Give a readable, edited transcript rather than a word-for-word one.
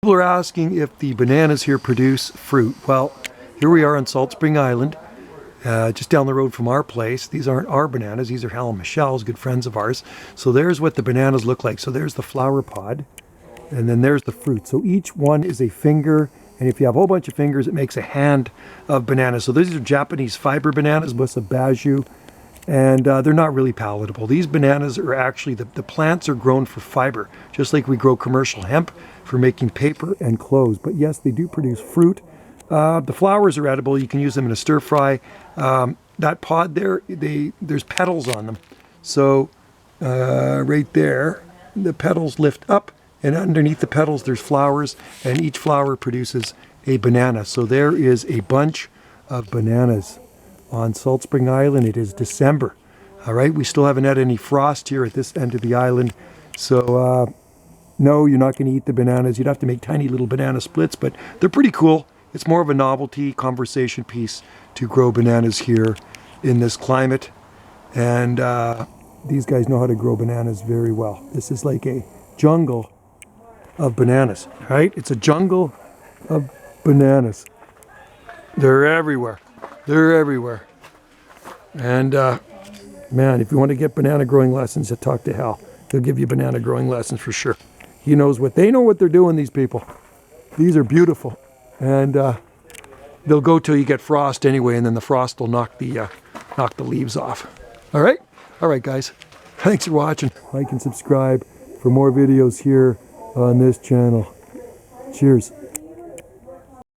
People are asking if the bananas here produce fruit. Well, here we are on Salt Spring Island, just down the road from our place. These aren't our bananas, these are Hal and Michelle's, good friends of ours. So there's what the bananas look like. So there's the flower pod, and then there's the fruit. So each one is a finger, and if you have a whole bunch of fingers, it makes a hand of bananas. So these are Japanese fiber bananas, Musa basjoo, and they're not really palatable. These bananas are actually, the plants are grown for fiber, just like we grow commercial hemp for making paper and clothes. But yes, they do produce fruit. The flowers are edible. You can use them in a stir fry. That pod there, there's petals on them. So right there, the petals lift up, and underneath the petals there's flowers, and each flower produces a banana. So there is a bunch of bananas on Salt Spring Island. It is December. All right, we still haven't had any frost here at this end of the island. So no, you're not going to eat the bananas. You'd have to make tiny little banana splits, but they're pretty cool. It's more of a novelty conversation piece to grow bananas here in this climate. And these guys know how to grow bananas very well. This is like a jungle of bananas, right? It's a jungle of bananas. They're everywhere. They're everywhere. And man, if you want to get banana growing lessons, talk to Hal. He'll give you banana growing lessons for sure. He knows they know what they're doing, these people. These are beautiful. And they'll go till you get frost anyway, and then the frost will knock the leaves off. All right? All right, guys. Thanks for watching. Like and subscribe for more videos here on this channel. Cheers.